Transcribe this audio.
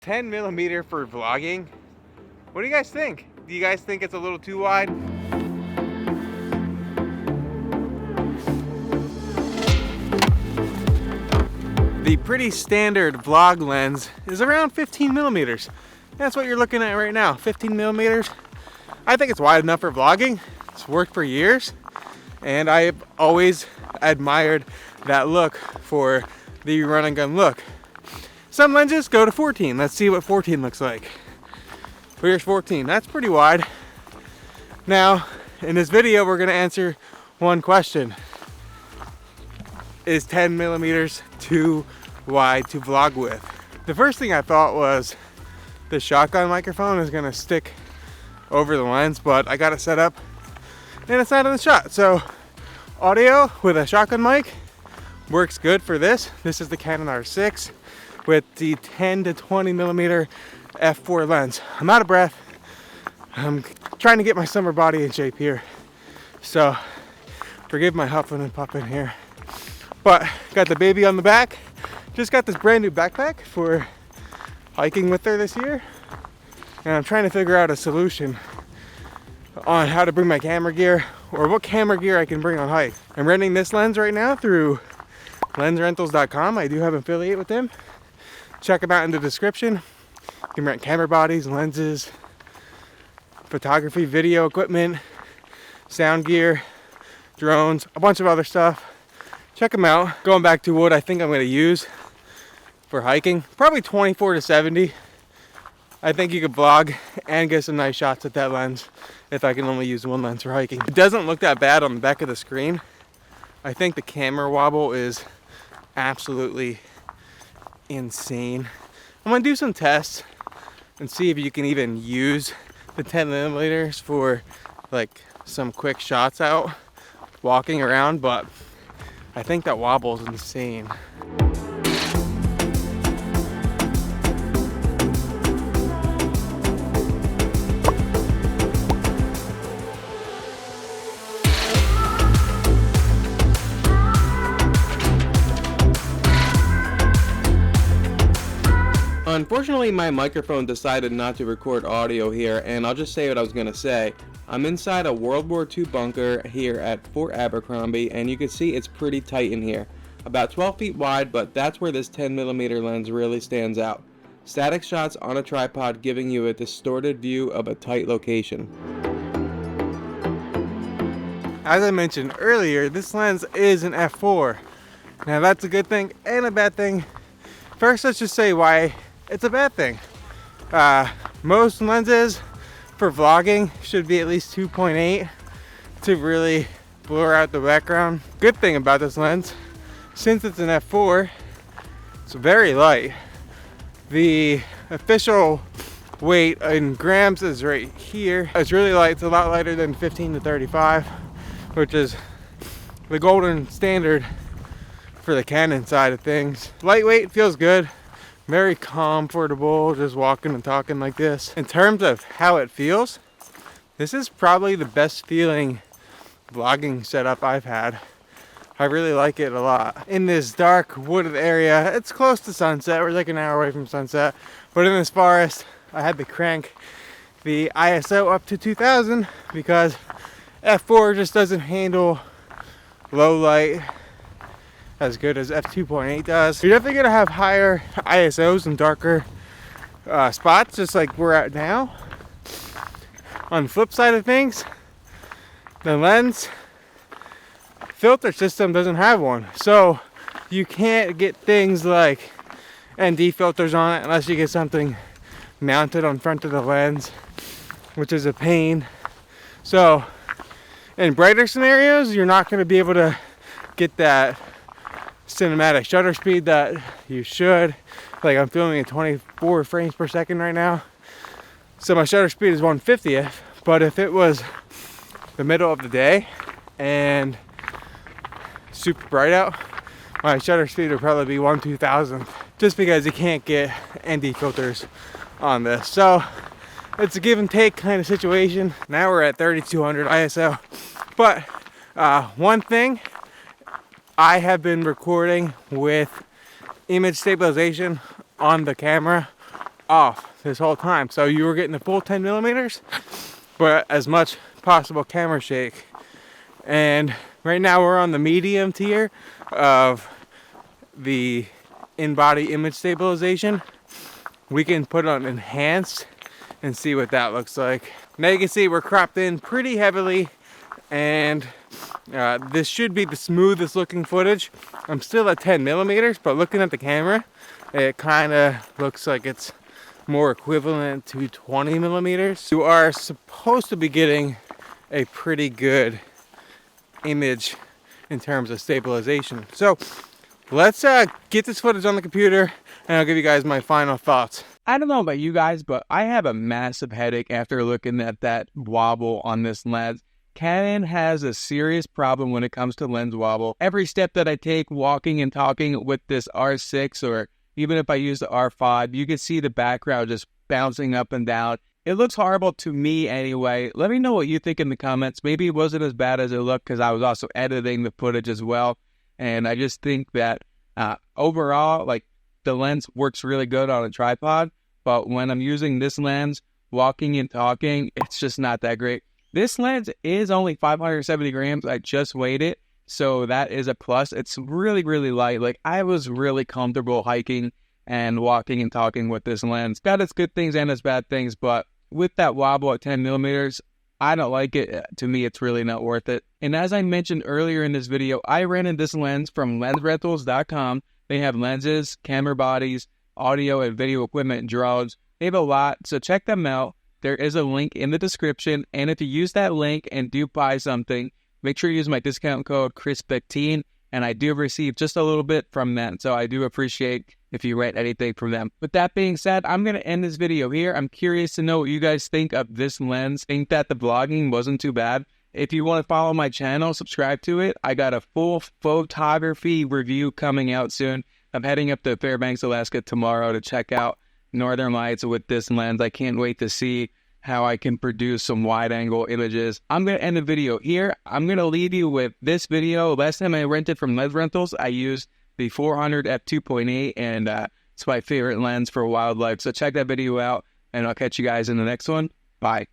10mm for vlogging. What do you guys think? Do you guys think it's a little too wide? The pretty standard vlog lens is around 15mm. That's what you're looking at right now, 15mm. I think it's wide enough for vlogging. It's worked for years, and I've always admired that look for the run and gun look. Some lenses go to 14. Let's see what 14 looks like. Here's 14. That's pretty wide. Now, in this video, we're gonna answer one question. Is 10mm too wide to vlog with? The first thing I thought was the shotgun microphone is gonna stick over the lens, but I got it set up and it's not in the shot. So audio with a shotgun mic works good for this. This is the Canon R6 with the 10 to 20mm f4 lens. I'm out of breath. I'm trying to get my summer body in shape here, so forgive my huffing and puffing here. But got the baby on the back. Just got this brand new backpack for hiking with her this year, and I'm trying to figure out a solution on how to bring my camera gear, or what camera gear I can bring on hike. I'm renting this lens right now through lensrentals.com. I do have an affiliate with them. Check them out in the description. You can rent camera bodies, lenses, photography, video equipment, sound gear, drones, a bunch of other stuff. Check them out. Going back to what I think I'm going to use for hiking, probably 24 to 70. I think you could vlog and get some nice shots at that lens if I can only use one lens for hiking. It doesn't look that bad on the back of the screen. I think the camera wobble is absolutely insane. I'm gonna do some tests and see if you can even use the 10mm for like some quick shots out walking around, but I think that wobble is insane. Unfortunately, my microphone decided not to record audio here, and I'll just say what I was gonna say. I'm inside a World War II bunker here at Fort Abercrombie, and you can see it's pretty tight in here. About 12 feet wide, but that's where this 10mm lens really stands out. Static shots on a tripod giving you a distorted view of a tight location. As I mentioned earlier, this lens is an f4. Now that's a good thing and a bad thing. First, let's just say why it's a bad thing. Most lenses for vlogging should be at least 2.8 to really blur out the background. Good thing about this lens, since it's an f4, it's very light. The official weight in grams is right here. It's really light. It's a lot lighter than 15 to 35, which is the golden standard for the Canon side of things. Lightweight, feels good. Very comfortable just walking and talking like this. In terms of how it feels, this is probably the best feeling vlogging setup I've had. I really like it a lot. In this dark wooded area, it's close to sunset. We're like an hour away from sunset. But in this forest, I had to crank the ISO up to 2000 because f4 just doesn't handle low light as good as f2.8 does. You're definitely gonna have higher ISOs and darker spots, just like we're at now. On the flip side of things, the lens filter system doesn't have one, so you can't get things like ND filters on it unless you get something mounted on front of the lens, which is a pain. So in brighter scenarios, you're not going to be able to get that cinematic shutter speed that you should. Like, I'm filming at 24 frames per second right now, so my shutter speed is 1/50th. But if it was the middle of the day and super bright out, my shutter speed would probably be 1/2000th, just because you can't get ND filters on this. So it's a give and take kind of situation. Now we're at 3200 ISO. But one thing, I have been recording with image stabilization on the camera off this whole time. So you were getting the full 10 millimeters, but as much possible camera shake. And right now we're on the medium tier of the in-body image stabilization. We can put on enhanced and see what that looks like. Now you can see we're cropped in pretty heavily, and this should be the smoothest looking footage. I'm still at 10 millimeters, but looking at the camera, it kind of looks like it's more equivalent to 20 millimeters. You are supposed to be getting a pretty good image in terms of stabilization. So let's get this footage on the computer, and I'll give you guys my final thoughts. I don't know about you guys, but I have a massive headache after looking at that wobble on this lens. Canon has a serious problem when it comes to lens wobble. Every step that I take walking and talking with this R6, or even if I use the R5, you can see the background just bouncing up and down. It looks horrible to me anyway. Let me know what you think in the comments. Maybe it wasn't as bad as it looked because I was also editing the footage as well. And I just think that overall, like, the lens works really good on a tripod, but when I'm using this lens, walking and talking, it's just not that great. This lens is only 570 grams. I just weighed it, so that is a plus. It's really, really light. Like, I was really comfortable hiking and walking and talking with this lens. Got its good things and its bad things, but with that wobble at 10 millimeters, I don't like it. To me, it's really not worth it. And as I mentioned earlier in this video, I rented this lens from lensrentals.com. They have lenses, camera bodies, audio and video equipment, drones. They have a lot, so check them out. There is a link in the description, and if you use that link and do buy something, make sure you use my discount code KRIS15, and I do receive just a little bit from that, so I do appreciate if you rent anything from them. With that being said, I'm going to end this video here. I'm curious to know what you guys think of this lens. Think that the vlogging wasn't too bad. If you want to follow my channel, subscribe to it. I got a full photography review coming out soon. I'm heading up to Fairbanks, Alaska tomorrow to check out Northern Lights with this lens. I can't wait to see how I can produce some wide-angle images. I'm going to end the video here. I'm going to leave you with this video. Last time I rented from Lens Rentals, I used the 400 f2.8, and it's my favorite lens for wildlife. So check that video out, and I'll catch you guys in the next one. Bye.